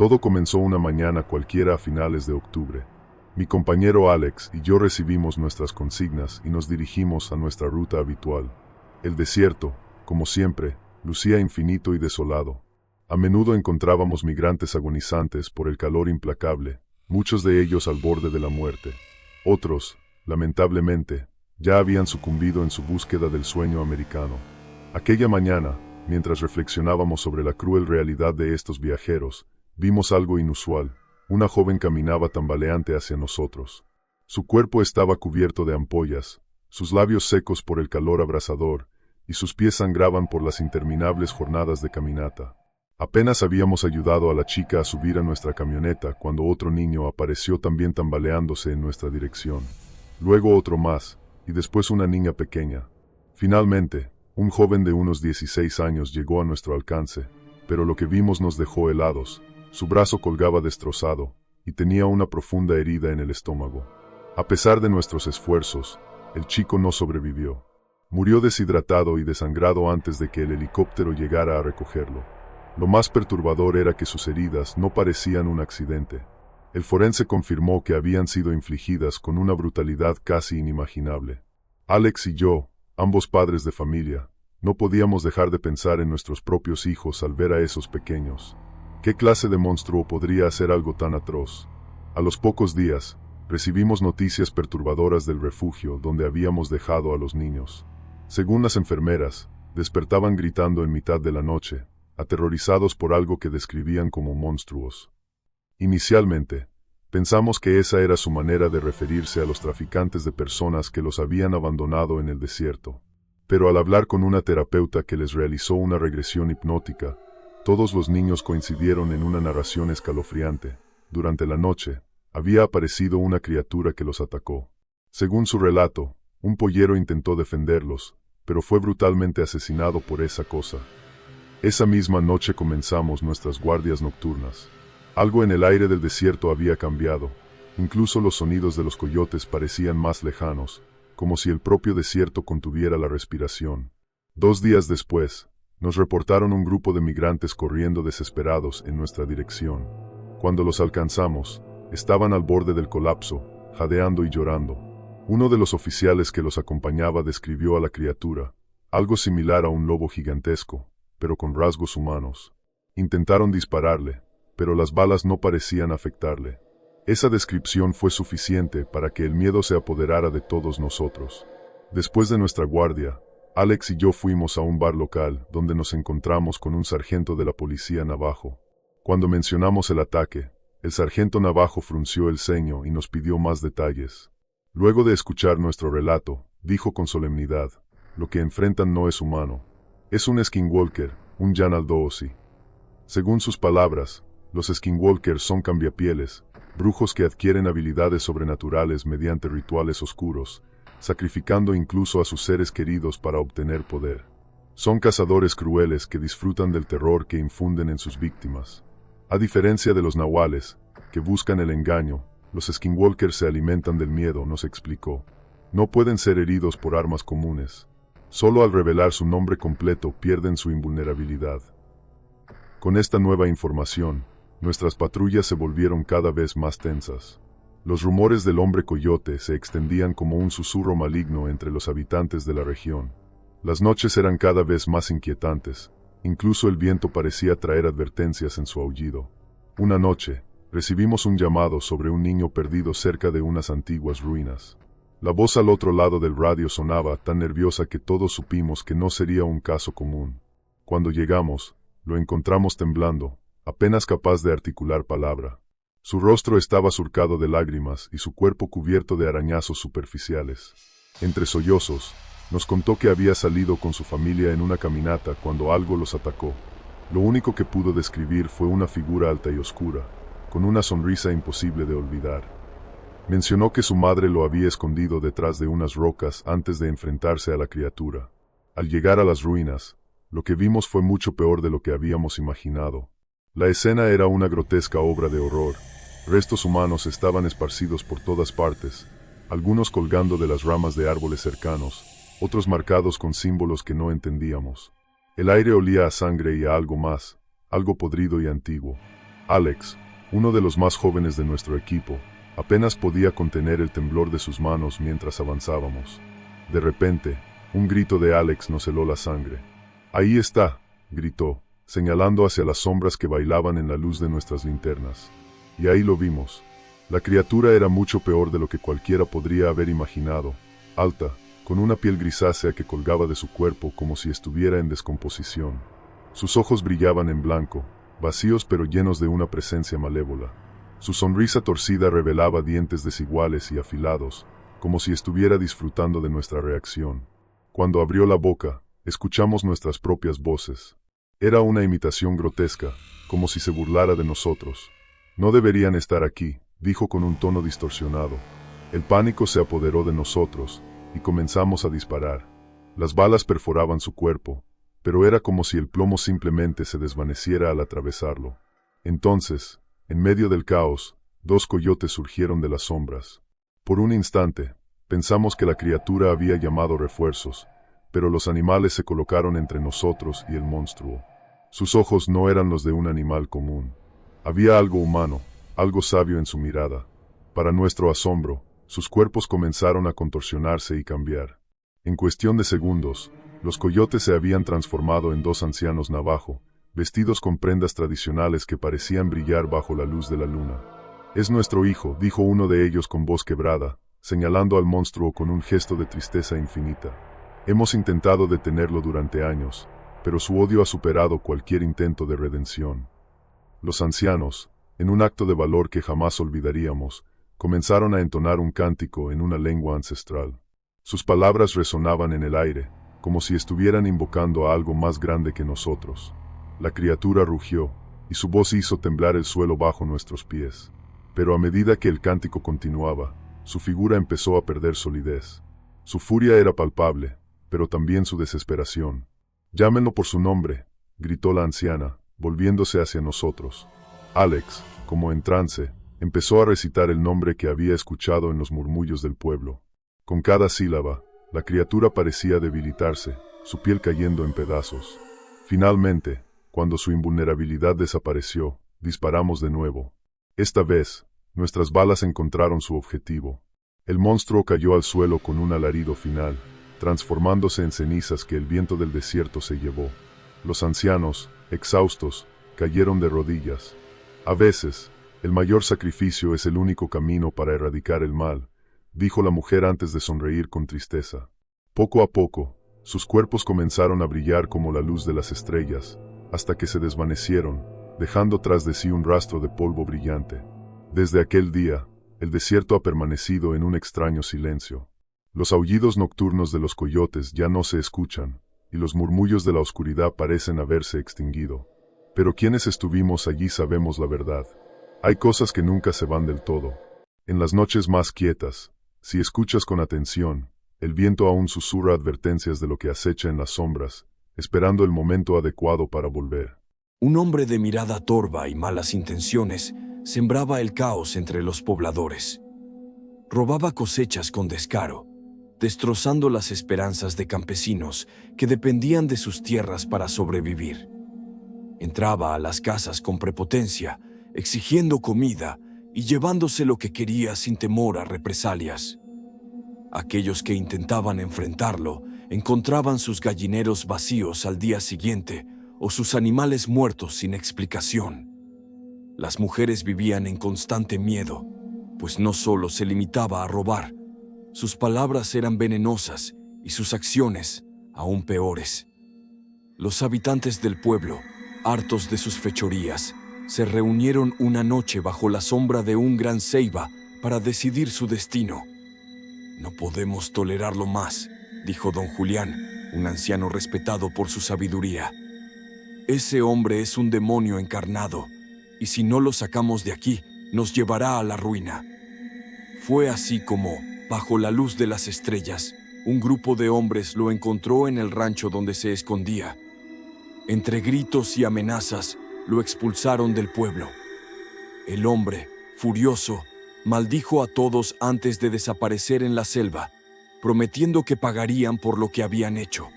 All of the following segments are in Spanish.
Todo comenzó una mañana cualquiera a finales de octubre. Mi compañero Alex y yo recibimos nuestras consignas y nos dirigimos a nuestra ruta habitual. El desierto, como siempre, lucía infinito y desolado. A menudo encontrábamos migrantes agonizantes por el calor implacable, muchos de ellos al borde de la muerte. Otros, lamentablemente, ya habían sucumbido en su búsqueda del sueño americano. Aquella mañana, mientras reflexionábamos sobre la cruel realidad de estos viajeros, vimos algo inusual. Una joven caminaba tambaleante hacia nosotros. Su cuerpo estaba cubierto de ampollas, sus labios secos por el calor abrasador, y sus pies sangraban por las interminables jornadas de caminata. Apenas habíamos ayudado a la chica a subir a nuestra camioneta cuando otro niño apareció también tambaleándose en nuestra dirección. Luego otro más, y después una niña pequeña. Finalmente, un joven de unos 16 años llegó a nuestro alcance, pero lo que vimos nos dejó helados. Su brazo colgaba destrozado, y tenía una profunda herida en el estómago. A pesar de nuestros esfuerzos, el chico no sobrevivió. Murió deshidratado y desangrado antes de que el helicóptero llegara a recogerlo. Lo más perturbador era que sus heridas no parecían un accidente. El forense confirmó que habían sido infligidas con una brutalidad casi inimaginable. Alex y yo, ambos padres de familia, no podíamos dejar de pensar en nuestros propios hijos al ver a esos pequeños. ¿Qué clase de monstruo podría hacer algo tan atroz? A los pocos días, recibimos noticias perturbadoras del refugio donde habíamos dejado a los niños. Según las enfermeras, despertaban gritando en mitad de la noche, aterrorizados por algo que describían como monstruos. Inicialmente, pensamos que esa era su manera de referirse a los traficantes de personas que los habían abandonado en el desierto. Pero al hablar con una terapeuta que les realizó una regresión hipnótica, todos los niños coincidieron en una narración escalofriante. Durante la noche, había aparecido una criatura que los atacó. Según su relato, un pollero intentó defenderlos, pero fue brutalmente asesinado por esa cosa. Esa misma noche comenzamos nuestras guardias nocturnas. Algo en el aire del desierto había cambiado. Incluso los sonidos de los coyotes parecían más lejanos, como si el propio desierto contuviera la respiración. 2 días después, nos reportaron un grupo de migrantes corriendo desesperados en nuestra dirección. Cuando los alcanzamos, estaban al borde del colapso, jadeando y llorando. Uno de los oficiales que los acompañaba describió a la criatura, algo similar a un lobo gigantesco, pero con rasgos humanos. Intentaron dispararle, pero las balas no parecían afectarle. Esa descripción fue suficiente para que el miedo se apoderara de todos nosotros. Después de nuestra guardia, Alex y yo fuimos a un bar local donde nos encontramos con un sargento de la policía navajo. Cuando mencionamos el ataque, el sargento navajo frunció el ceño y nos pidió más detalles. Luego de escuchar nuestro relato, dijo con solemnidad: lo que enfrentan no es humano. Es un skinwalker, un Yanaldoosi. Según sus palabras, los skinwalkers son cambiapieles, brujos que adquieren habilidades sobrenaturales mediante rituales oscuros, sacrificando incluso a sus seres queridos para obtener poder. Son cazadores crueles que disfrutan del terror que infunden en sus víctimas. A diferencia de los nahuales, que buscan el engaño, los skinwalkers se alimentan del miedo, nos explicó. No pueden ser heridos por armas comunes. Solo al revelar su nombre completo pierden su invulnerabilidad. Con esta nueva información, nuestras patrullas se volvieron cada vez más tensas. Los rumores del hombre coyote se extendían como un susurro maligno entre los habitantes de la región. Las noches eran cada vez más inquietantes, incluso el viento parecía traer advertencias en su aullido. Una noche, recibimos un llamado sobre un niño perdido cerca de unas antiguas ruinas. La voz al otro lado del radio sonaba tan nerviosa que todos supimos que no sería un caso común. Cuando llegamos, lo encontramos temblando, apenas capaz de articular palabra. Su rostro estaba surcado de lágrimas y su cuerpo cubierto de arañazos superficiales. Entre sollozos, nos contó que había salido con su familia en una caminata cuando algo los atacó. Lo único que pudo describir fue una figura alta y oscura, con una sonrisa imposible de olvidar. Mencionó que su madre lo había escondido detrás de unas rocas antes de enfrentarse a la criatura. Al llegar a las ruinas, lo que vimos fue mucho peor de lo que habíamos imaginado. La escena era una grotesca obra de horror. Restos humanos estaban esparcidos por todas partes, algunos colgando de las ramas de árboles cercanos, otros marcados con símbolos que no entendíamos. El aire olía a sangre y a algo más, algo podrido y antiguo. Alex, uno de los más jóvenes de nuestro equipo, apenas podía contener el temblor de sus manos mientras avanzábamos. De repente, un grito de Alex nos heló la sangre. «Ahí está», gritó, señalando hacia las sombras que bailaban en la luz de nuestras linternas. Y ahí lo vimos. La criatura era mucho peor de lo que cualquiera podría haber imaginado, alta, con una piel grisácea que colgaba de su cuerpo como si estuviera en descomposición. Sus ojos brillaban en blanco, vacíos pero llenos de una presencia malévola. Su sonrisa torcida revelaba dientes desiguales y afilados, como si estuviera disfrutando de nuestra reacción. Cuando abrió la boca, escuchamos nuestras propias voces. Era una imitación grotesca, como si se burlara de nosotros. «No deberían estar aquí», dijo con un tono distorsionado. El pánico se apoderó de nosotros, y comenzamos a disparar. Las balas perforaban su cuerpo, pero era como si el plomo simplemente se desvaneciera al atravesarlo. Entonces, en medio del caos, dos coyotes surgieron de las sombras. Por un instante, pensamos que la criatura había llamado refuerzos, pero los animales se colocaron entre nosotros y el monstruo. Sus ojos no eran los de un animal común. Había algo humano, algo sabio en su mirada. Para nuestro asombro, sus cuerpos comenzaron a contorsionarse y cambiar. En cuestión de segundos, los coyotes se habían transformado en dos ancianos navajo, vestidos con prendas tradicionales que parecían brillar bajo la luz de la luna. «Es nuestro hijo», dijo uno de ellos con voz quebrada, señalando al monstruo con un gesto de tristeza infinita. «Hemos intentado detenerlo durante años, pero su odio ha superado cualquier intento de redención». Los ancianos, en un acto de valor que jamás olvidaríamos, comenzaron a entonar un cántico en una lengua ancestral. Sus palabras resonaban en el aire, como si estuvieran invocando a algo más grande que nosotros. La criatura rugió, y su voz hizo temblar el suelo bajo nuestros pies. Pero a medida que el cántico continuaba, su figura empezó a perder solidez. Su furia era palpable, pero también su desesperación. «Llámenlo por su nombre», gritó la anciana, volviéndose hacia nosotros. Alex, como en trance, empezó a recitar el nombre que había escuchado en los murmullos del pueblo. Con cada sílaba, la criatura parecía debilitarse, su piel cayendo en pedazos. Finalmente, cuando su invulnerabilidad desapareció, disparamos de nuevo. Esta vez, nuestras balas encontraron su objetivo. El monstruo cayó al suelo con un alarido final, transformándose en cenizas que el viento del desierto se llevó. Los ancianos, exhaustos, cayeron de rodillas. «A veces, el mayor sacrificio es el único camino para erradicar el mal», dijo la mujer antes de sonreír con tristeza. Poco a poco, sus cuerpos comenzaron a brillar como la luz de las estrellas, hasta que se desvanecieron, dejando tras de sí un rastro de polvo brillante. Desde aquel día, el desierto ha permanecido en un extraño silencio. Los aullidos nocturnos de los coyotes ya no se escuchan, y los murmullos de la oscuridad parecen haberse extinguido. Pero quienes estuvimos allí sabemos la verdad. Hay cosas que nunca se van del todo. En las noches más quietas, si escuchas con atención, el viento aún susurra advertencias de lo que acecha en las sombras, esperando el momento adecuado para volver. Un hombre de mirada torva y malas intenciones sembraba el caos entre los pobladores. Robaba cosechas con descaro, destrozando las esperanzas de campesinos que dependían de sus tierras para sobrevivir. Entraba a las casas con prepotencia, exigiendo comida y llevándose lo que quería sin temor a represalias. Aquellos que intentaban enfrentarlo encontraban sus gallineros vacíos al día siguiente o sus animales muertos sin explicación. Las mujeres vivían en constante miedo, pues no solo se limitaba a robar, sus palabras eran venenosas y sus acciones aún peores. Los habitantes del pueblo, hartos de sus fechorías, se reunieron una noche bajo la sombra de un gran ceiba para decidir su destino. «No podemos tolerarlo más», dijo don Julián, un anciano respetado por su sabiduría. «Ese hombre es un demonio encarnado, y si no lo sacamos de aquí, nos llevará a la ruina». Fue así como, bajo la luz de las estrellas, un grupo de hombres lo encontró en el rancho donde se escondía. Entre gritos y amenazas, lo expulsaron del pueblo. El hombre, furioso, maldijo a todos antes de desaparecer en la selva, prometiendo que pagarían por lo que habían hecho.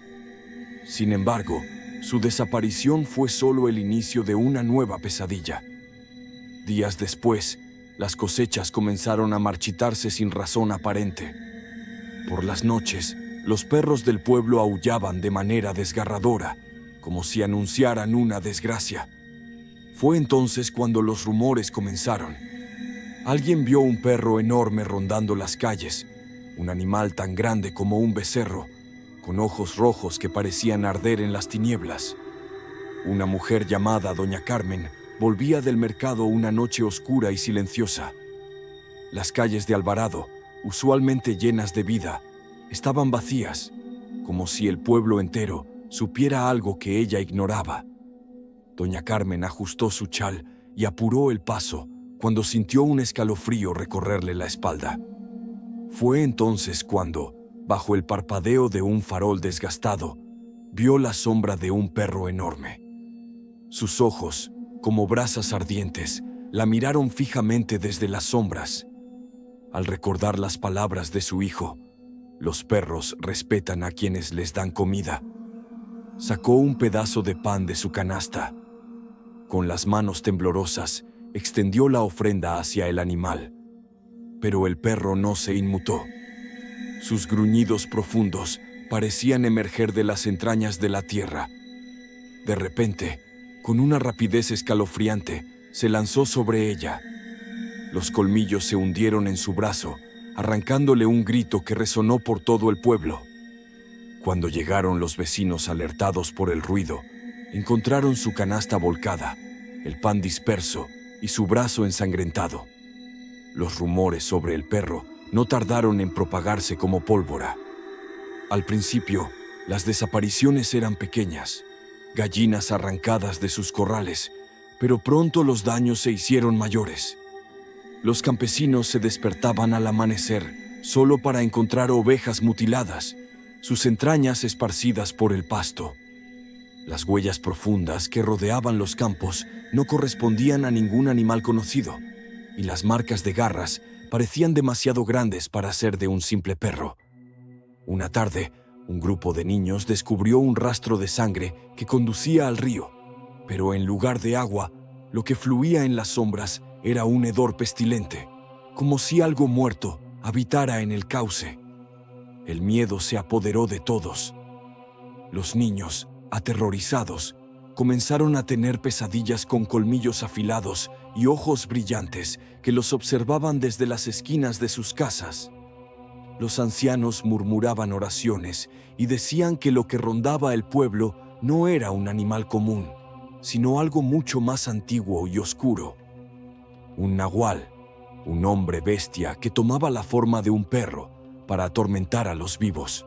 Sin embargo, su desaparición fue solo el inicio de una nueva pesadilla. Días después, las cosechas comenzaron a marchitarse sin razón aparente. Por las noches, los perros del pueblo aullaban de manera desgarradora, como si anunciaran una desgracia. Fue entonces cuando los rumores comenzaron. Alguien vio un perro enorme rondando las calles, un animal tan grande como un becerro, con ojos rojos que parecían arder en las tinieblas. Una mujer llamada Doña Carmen volvía del mercado una noche oscura y silenciosa. Las calles de Alvarado, usualmente llenas de vida, estaban vacías, como si el pueblo entero supiera algo que ella ignoraba. Doña Carmen ajustó su chal y apuró el paso cuando sintió un escalofrío recorrerle la espalda. Fue entonces cuando, bajo el parpadeo de un farol desgastado, vio la sombra de un perro enorme. Sus ojos, como brasas ardientes, la miraron fijamente desde las sombras. Al recordar las palabras de su hijo, los perros respetan a quienes les dan comida, sacó un pedazo de pan de su canasta. Con las manos temblorosas, extendió la ofrenda hacia el animal, pero el perro no se inmutó. Sus gruñidos profundos parecían emerger de las entrañas de la tierra. De repente, con una rapidez escalofriante, se lanzó sobre ella. Los colmillos se hundieron en su brazo, arrancándole un grito que resonó por todo el pueblo. Cuando llegaron los vecinos alertados por el ruido, encontraron su canasta volcada, el pan disperso y su brazo ensangrentado. Los rumores sobre el perro no tardaron en propagarse como pólvora. Al principio, las desapariciones eran pequeñas, gallinas arrancadas de sus corrales, pero pronto los daños se hicieron mayores. Los campesinos se despertaban al amanecer solo para encontrar ovejas mutiladas, sus entrañas esparcidas por el pasto. Las huellas profundas que rodeaban los campos no correspondían a ningún animal conocido, y las marcas de garras parecían demasiado grandes para ser de un simple perro. Una tarde, un grupo de niños descubrió un rastro de sangre que conducía al río, pero en lugar de agua, lo que fluía en las sombras era un hedor pestilente, como si algo muerto habitara en el cauce. El miedo se apoderó de todos. Los niños, aterrorizados, comenzaron a tener pesadillas con colmillos afilados y ojos brillantes que los observaban desde las esquinas de sus casas. Los ancianos murmuraban oraciones y decían que lo que rondaba el pueblo no era un animal común, sino algo mucho más antiguo y oscuro. Un nahual, un hombre bestia que tomaba la forma de un perro para atormentar a los vivos.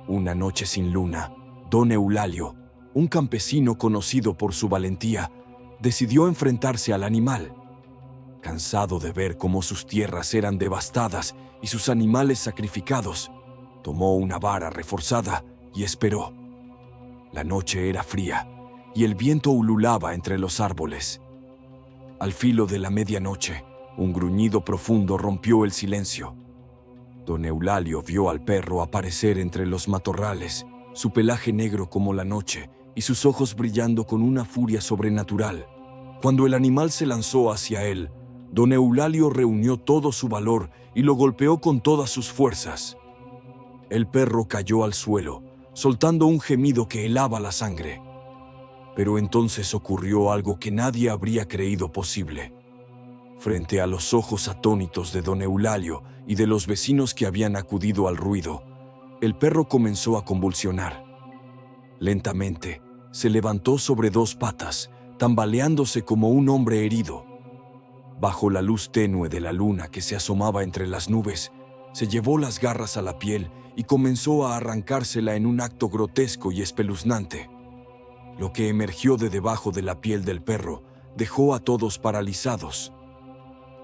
Una noche sin luna, don Eulalio, un campesino conocido por su valentía, decidió enfrentarse al animal. Cansado de ver cómo sus tierras eran devastadas y sus animales sacrificados, tomó una vara reforzada y esperó. La noche era fría y el viento ululaba entre los árboles. Al filo de la medianoche, un gruñido profundo rompió el silencio. Don Eulalio vio al perro aparecer entre los matorrales, su pelaje negro como la noche y sus ojos brillando con una furia sobrenatural. Cuando el animal se lanzó hacia él, don Eulalio reunió todo su valor y lo golpeó con todas sus fuerzas. El perro cayó al suelo, soltando un gemido que helaba la sangre. Pero entonces ocurrió algo que nadie habría creído posible. Frente a los ojos atónitos de don Eulalio y de los vecinos que habían acudido al ruido, el perro comenzó a convulsionar. Lentamente, se levantó sobre dos patas, tambaleándose como un hombre herido. Bajo la luz tenue de la luna que se asomaba entre las nubes, se llevó las garras a la piel y comenzó a arrancársela en un acto grotesco y espeluznante. Lo que emergió de debajo de la piel del perro dejó a todos paralizados.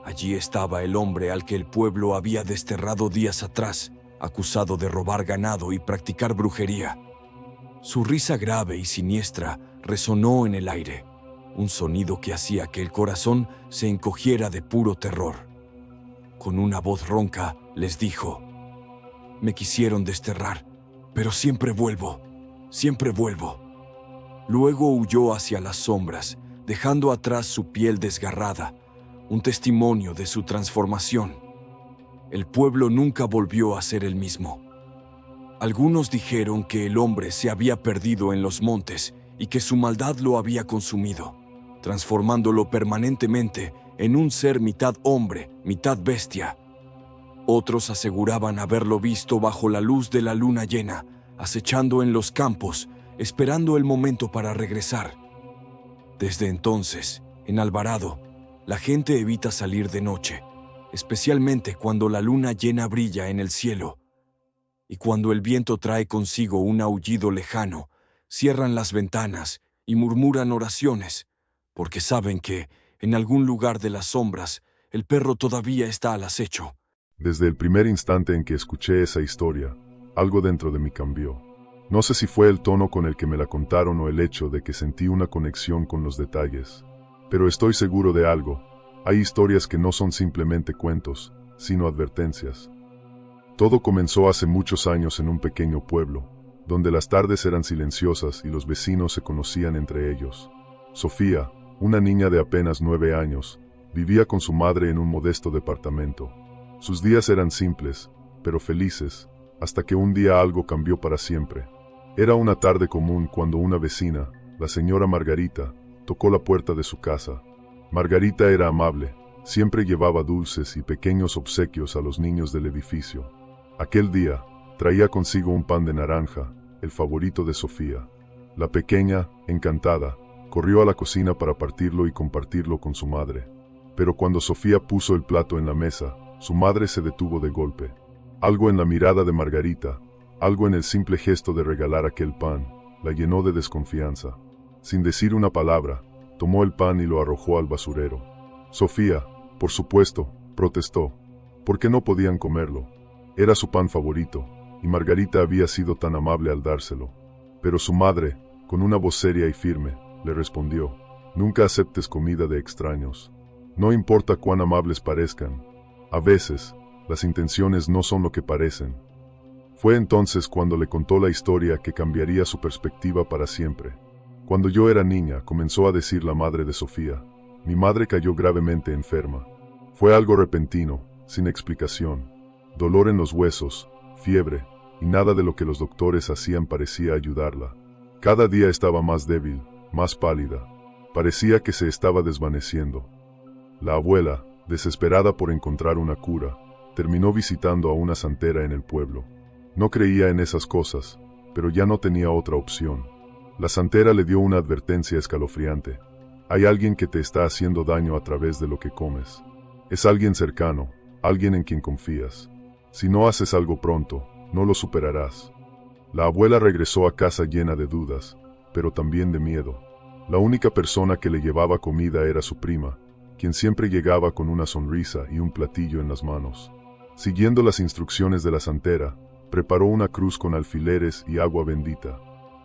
Allí estaba el hombre al que el pueblo había desterrado días atrás, acusado de robar ganado y practicar brujería. Su risa grave y siniestra resonó en el aire, un sonido que hacía que el corazón se encogiera de puro terror. Con una voz ronca les dijo: «Me quisieron desterrar, pero siempre vuelvo, siempre vuelvo». Luego huyó hacia las sombras, dejando atrás su piel desgarrada, un testimonio de su transformación. El pueblo nunca volvió a ser el mismo. Algunos dijeron que el hombre se había perdido en los montes y que su maldad lo había consumido, transformándolo permanentemente en un ser mitad hombre, mitad bestia. Otros aseguraban haberlo visto bajo la luz de la luna llena, acechando en los campos, esperando el momento para regresar. Desde entonces, en Alvarado, la gente evita salir de noche, especialmente cuando la luna llena brilla en el cielo. Y cuando el viento trae consigo un aullido lejano, cierran las ventanas y murmuran oraciones, porque saben que, en algún lugar de las sombras, el perro todavía está al acecho. Desde el primer instante en que escuché esa historia, algo dentro de mí cambió. No sé si fue el tono con el que me la contaron o el hecho de que sentí una conexión con los detalles, pero estoy seguro de algo: hay historias que no son simplemente cuentos, sino advertencias. Todo comenzó hace muchos años en un pequeño pueblo, donde las tardes eran silenciosas y los vecinos se conocían entre ellos. Sofía, una niña de apenas 9 años, vivía con su madre en un modesto departamento. Sus días eran simples, pero felices, hasta que un día algo cambió para siempre. Era una tarde común cuando una vecina, la señora Margarita, tocó la puerta de su casa. Margarita era amable, siempre llevaba dulces y pequeños obsequios a los niños del edificio. Aquel día, traía consigo un pan de naranja, el favorito de Sofía. La pequeña, encantada, corrió a la cocina para partirlo y compartirlo con su madre. Pero cuando Sofía puso el plato en la mesa, su madre se detuvo de golpe. Algo en la mirada de Margarita, algo en el simple gesto de regalar aquel pan, la llenó de desconfianza. Sin decir una palabra, tomó el pan y lo arrojó al basurero. Sofía, por supuesto, protestó, porque no podían comerlo. Era su pan favorito, y Margarita había sido tan amable al dárselo. Pero su madre, con una voz seria y firme, le respondió: nunca aceptes comida de extraños. No importa cuán amables parezcan. A veces, las intenciones no son lo que parecen. Fue entonces cuando le contó la historia que cambiaría su perspectiva para siempre. Cuando yo era niña, comenzó a decir la madre de Sofía, mi madre cayó gravemente enferma. Fue algo repentino, sin explicación. Dolor en los huesos, fiebre, y nada de lo que los doctores hacían parecía ayudarla. Cada día estaba más débil, más pálida. Parecía que se estaba desvaneciendo. La abuela, desesperada por encontrar una cura, terminó visitando a una santera en el pueblo. No creía en esas cosas, pero ya no tenía otra opción. La santera le dio una advertencia escalofriante. Hay alguien que te está haciendo daño a través de lo que comes. Es alguien cercano, alguien en quien confías. Si no haces algo pronto, no lo superarás. La abuela regresó a casa llena de dudas, pero también de miedo. La única persona que le llevaba comida era su prima, quien siempre llegaba con una sonrisa y un platillo en las manos. Siguiendo las instrucciones de la santera, preparó una cruz con alfileres y agua bendita.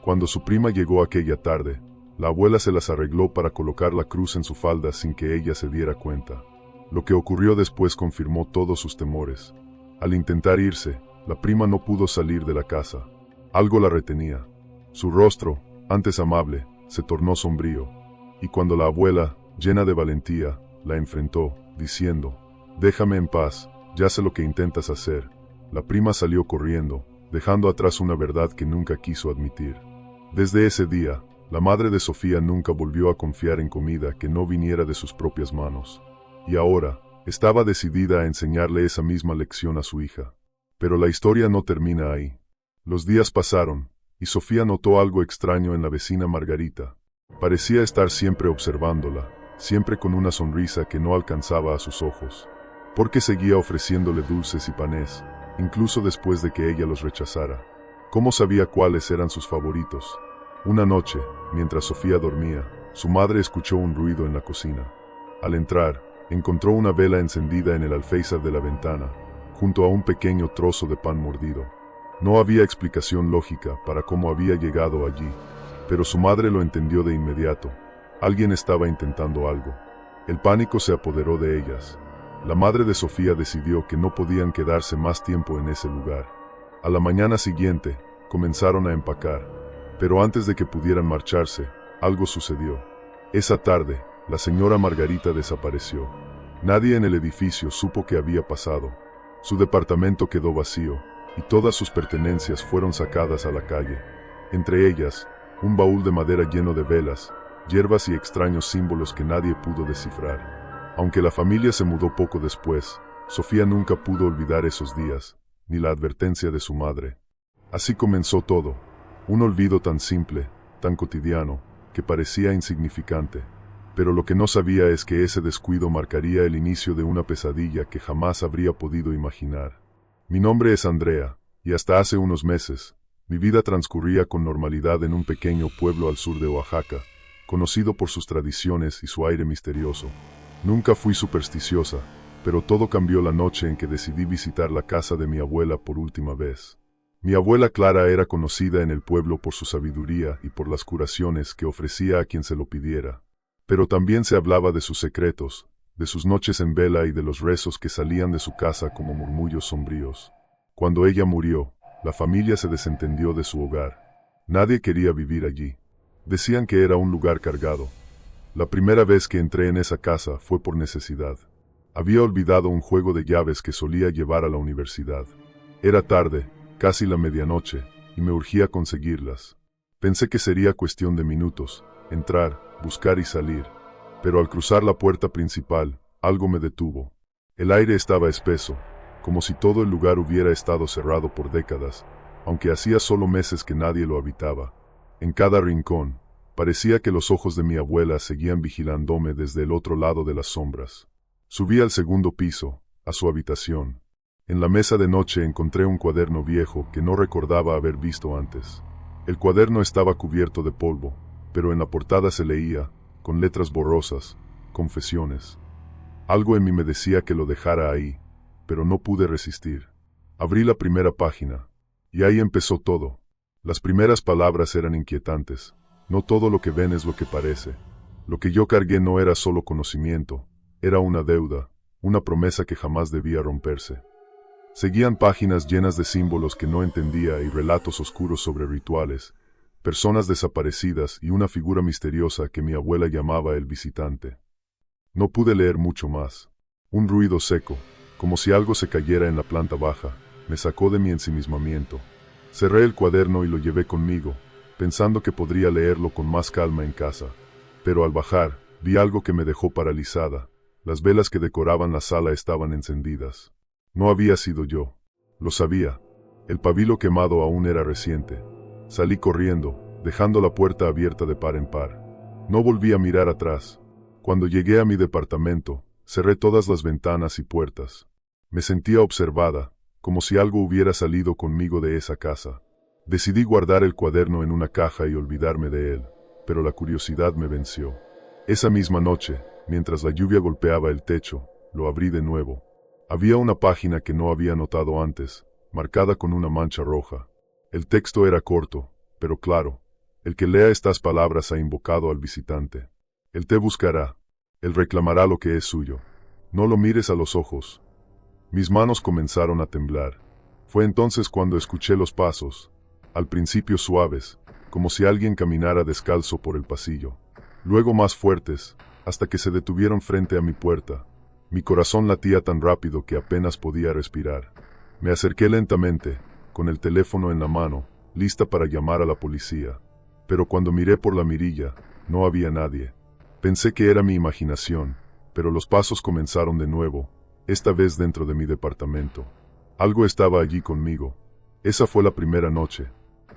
Cuando su prima llegó aquella tarde, la abuela se las arregló para colocar la cruz en su falda sin que ella se diera cuenta. Lo que ocurrió después confirmó todos sus temores. Al intentar irse, la prima no pudo salir de la casa. Algo la retenía. Su rostro, antes amable, se tornó sombrío. Y cuando la abuela, llena de valentía, la enfrentó, diciendo: déjame en paz, ya sé lo que intentas hacer, la prima salió corriendo, dejando atrás una verdad que nunca quiso admitir. Desde ese día, la madre de Sofía nunca volvió a confiar en comida que no viniera de sus propias manos. Y ahora, estaba decidida a enseñarle esa misma lección a su hija. Pero la historia no termina ahí. Los días pasaron, y Sofía notó algo extraño en la vecina Margarita. Parecía estar siempre observándola, siempre con una sonrisa que no alcanzaba a sus ojos. Porque seguía ofreciéndole dulces y panés, incluso después de que ella los rechazara. ¿Cómo sabía cuáles eran sus favoritos? Una noche, mientras Sofía dormía, su madre escuchó un ruido en la cocina. Al entrar, encontró una vela encendida en el alféizar de la ventana, junto a un pequeño trozo de pan mordido. No había explicación lógica para cómo había llegado allí, pero su madre lo entendió de inmediato. Alguien estaba intentando algo. El pánico se apoderó de ellas. La madre de Sofía decidió que no podían quedarse más tiempo en ese lugar. A la mañana siguiente, comenzaron a empacar, pero antes de que pudieran marcharse, algo sucedió. Esa tarde, la señora Margarita desapareció. Nadie en el edificio supo qué había pasado. Su departamento quedó vacío, y todas sus pertenencias fueron sacadas a la calle. Entre ellas, un baúl de madera lleno de velas, hierbas y extraños símbolos que nadie pudo descifrar. Aunque la familia se mudó poco después, Sofía nunca pudo olvidar esos días, ni la advertencia de su madre. Así comenzó todo, un olvido tan simple, tan cotidiano, que parecía insignificante. Pero lo que no sabía es que ese descuido marcaría el inicio de una pesadilla que jamás habría podido imaginar. Mi nombre es Andrea, y hasta hace unos meses, mi vida transcurría con normalidad en un pequeño pueblo al sur de Oaxaca, conocido por sus tradiciones y su aire misterioso. Nunca fui supersticiosa, pero todo cambió la noche en que decidí visitar la casa de mi abuela por última vez. Mi abuela Clara era conocida en el pueblo por su sabiduría y por las curaciones que ofrecía a quien se lo pidiera. Pero también se hablaba de sus secretos, de sus noches en vela y de los rezos que salían de su casa como murmullos sombríos. Cuando ella murió, la familia se desentendió de su hogar. Nadie quería vivir allí. Decían que era un lugar cargado. La primera vez que entré en esa casa fue por necesidad. Había olvidado un juego de llaves que solía llevar a la universidad. Era tarde, casi la medianoche, y me urgía conseguirlas. Pensé que sería cuestión de minutos, entrar, buscar y salir. Pero al cruzar la puerta principal, algo me detuvo. El aire estaba espeso, como si todo el lugar hubiera estado cerrado por décadas, aunque hacía solo meses que nadie lo habitaba. En cada rincón, parecía que los ojos de mi abuela seguían vigilándome desde el otro lado de las sombras. Subí al segundo piso, a su habitación. En la mesa de noche encontré un cuaderno viejo que no recordaba haber visto antes. El cuaderno estaba cubierto de polvo, pero en la portada se leía, con letras borrosas, confesiones. Algo en mí me decía que lo dejara ahí, pero no pude resistir. Abrí la primera página, y ahí empezó todo. Las primeras palabras eran inquietantes. No todo lo que ven es lo que parece. Lo que yo cargué no era solo conocimiento, era una deuda, una promesa que jamás debía romperse. Seguían páginas llenas de símbolos que no entendía y relatos oscuros sobre rituales, personas desaparecidas y una figura misteriosa que mi abuela llamaba el visitante. No pude leer mucho más. Un ruido seco, como si algo se cayera en la planta baja, me sacó de mi ensimismamiento. Cerré el cuaderno y lo llevé conmigo, pensando que podría leerlo con más calma en casa. Pero al bajar, vi algo que me dejó paralizada. Las velas que decoraban la sala estaban encendidas. No había sido yo. Lo sabía. El pabilo quemado aún era reciente. Salí corriendo, dejando la puerta abierta de par en par. No volví a mirar atrás. Cuando llegué a mi departamento, cerré todas las ventanas y puertas. Me sentía observada, como si algo hubiera salido conmigo de esa casa. Decidí guardar el cuaderno en una caja y olvidarme de él, pero la curiosidad me venció. Esa misma noche, mientras la lluvia golpeaba el techo, lo abrí de nuevo. Había una página que no había notado antes, marcada con una mancha roja. El texto era corto, pero claro. El que lea estas palabras ha invocado al visitante. Él te buscará. Él reclamará lo que es suyo. No lo mires a los ojos. Mis manos comenzaron a temblar. Fue entonces cuando escuché los pasos, al principio suaves, como si alguien caminara descalzo por el pasillo. Luego más fuertes, hasta que se detuvieron frente a mi puerta. Mi corazón latía tan rápido que apenas podía respirar. Me acerqué lentamente, con el teléfono en la mano, lista para llamar a la policía. Pero cuando miré por la mirilla, no había nadie. Pensé que era mi imaginación, pero los pasos comenzaron de nuevo, esta vez dentro de mi departamento. Algo estaba allí conmigo. Esa fue la primera noche.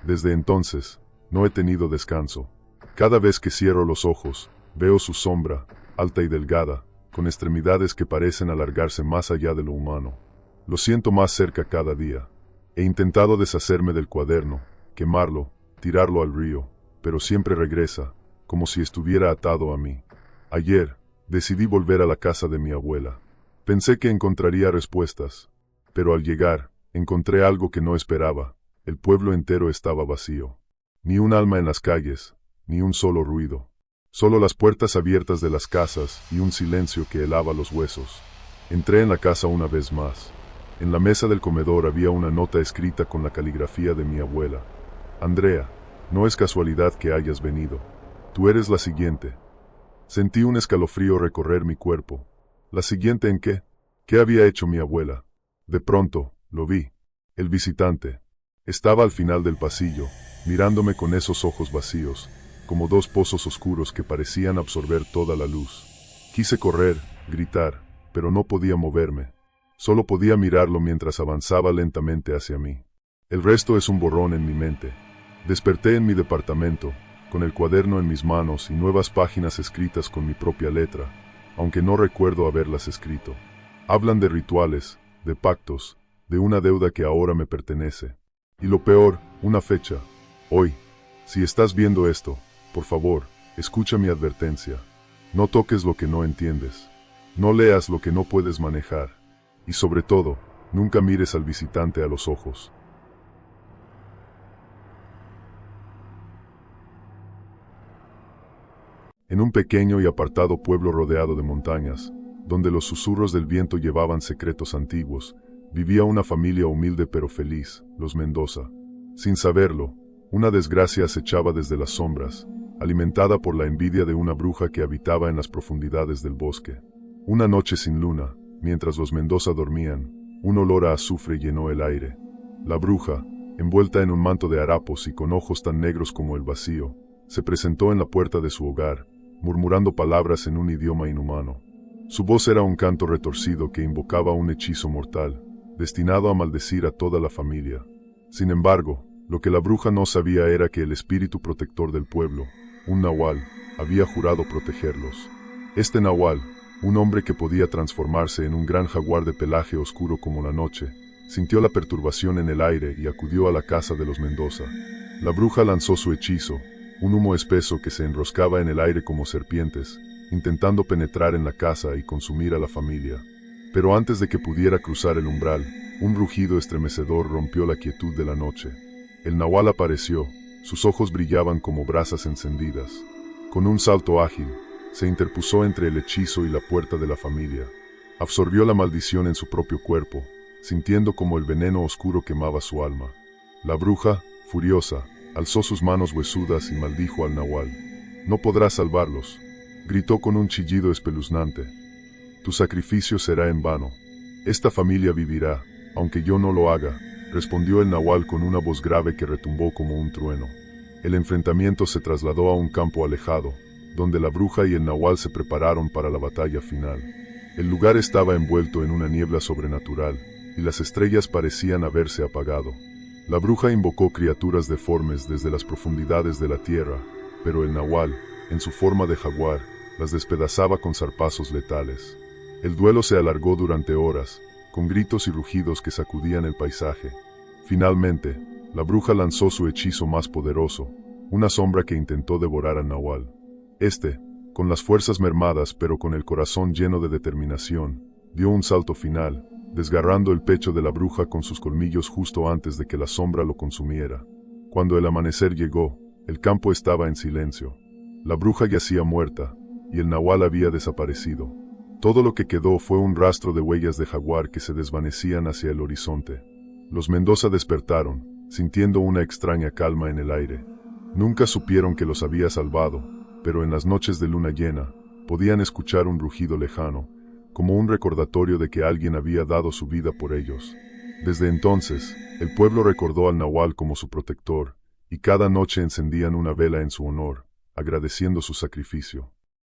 Desde entonces, no he tenido descanso. Cada vez que cierro los ojos, veo su sombra, alta y delgada, con extremidades que parecen alargarse más allá de lo humano. Lo siento más cerca cada día. He intentado deshacerme del cuaderno, quemarlo, tirarlo al río, pero siempre regresa, como si estuviera atado a mí. Ayer, decidí volver a la casa de mi abuela. Pensé que encontraría respuestas, pero al llegar, encontré algo que no esperaba. El pueblo entero estaba vacío. Ni un alma en las calles, ni un solo ruido. Solo las puertas abiertas de las casas y un silencio que helaba los huesos. Entré en la casa una vez más. En la mesa del comedor había una nota escrita con la caligrafía de mi abuela. Andrea, no es casualidad que hayas venido. Tú eres la siguiente. Sentí un escalofrío recorrer mi cuerpo. ¿La siguiente en qué? ¿Qué había hecho mi abuela? De pronto, lo vi. El visitante. Estaba al final del pasillo, mirándome con esos ojos vacíos, como dos pozos oscuros que parecían absorber toda la luz. Quise correr, gritar, pero no podía moverme. Solo podía mirarlo mientras avanzaba lentamente hacia mí. El resto es un borrón en mi mente. Desperté en mi departamento, con el cuaderno en mis manos y nuevas páginas escritas con mi propia letra, aunque no recuerdo haberlas escrito. Hablan de rituales, de pactos, de una deuda que ahora me pertenece. Y lo peor, una fecha. Hoy. Si estás viendo esto, por favor, escucha mi advertencia. No toques lo que no entiendes. No leas lo que no puedes manejar. Y sobre todo, nunca mires al visitante a los ojos. En un pequeño y apartado pueblo rodeado de montañas, donde los susurros del viento llevaban secretos antiguos, vivía una familia humilde pero feliz, los Mendoza. Sin saberlo, una desgracia acechaba desde las sombras, alimentada por la envidia de una bruja que habitaba en las profundidades del bosque. Una noche sin luna, mientras los Mendoza dormían, un olor a azufre llenó el aire. La bruja, envuelta en un manto de harapos y con ojos tan negros como el vacío, se presentó en la puerta de su hogar, murmurando palabras en un idioma inhumano. Su voz era un canto retorcido que invocaba un hechizo mortal, destinado a maldecir a toda la familia. Sin embargo, lo que la bruja no sabía era que el espíritu protector del pueblo, un nahual, había jurado protegerlos. Este nahual, un hombre que podía transformarse en un gran jaguar de pelaje oscuro como la noche, sintió la perturbación en el aire y acudió a la casa de los Mendoza. La bruja lanzó su hechizo, un humo espeso que se enroscaba en el aire como serpientes, intentando penetrar en la casa y consumir a la familia. Pero antes de que pudiera cruzar el umbral, un rugido estremecedor rompió la quietud de la noche. El nahual apareció, sus ojos brillaban como brasas encendidas. Con un salto ágil, se interpuso entre el hechizo y la puerta de la familia. Absorbió la maldición en su propio cuerpo, sintiendo como el veneno oscuro quemaba su alma. La bruja, furiosa, alzó sus manos huesudas y maldijo al nahual. «No podrás salvarlos», gritó con un chillido espeluznante. «Tu sacrificio será en vano. Esta familia vivirá, aunque yo no lo haga», respondió el nahual con una voz grave que retumbó como un trueno. El enfrentamiento se trasladó a un campo alejado, donde la bruja y el nahual se prepararon para la batalla final. El lugar estaba envuelto en una niebla sobrenatural, y las estrellas parecían haberse apagado. La bruja invocó criaturas deformes desde las profundidades de la tierra, pero el nahual, en su forma de jaguar, las despedazaba con zarpazos letales. El duelo se alargó durante horas, con gritos y rugidos que sacudían el paisaje. Finalmente, la bruja lanzó su hechizo más poderoso, una sombra que intentó devorar al nahual. Este, con las fuerzas mermadas pero con el corazón lleno de determinación, dio un salto final, desgarrando el pecho de la bruja con sus colmillos justo antes de que la sombra lo consumiera. Cuando el amanecer llegó, el campo estaba en silencio. La bruja yacía muerta, y el nahual había desaparecido. Todo lo que quedó fue un rastro de huellas de jaguar que se desvanecían hacia el horizonte. Los Mendoza despertaron, sintiendo una extraña calma en el aire. Nunca supieron que los había salvado, pero en las noches de luna llena, podían escuchar un rugido lejano, como un recordatorio de que alguien había dado su vida por ellos. Desde entonces, el pueblo recordó al nahual como su protector, y cada noche encendían una vela en su honor, agradeciendo su sacrificio.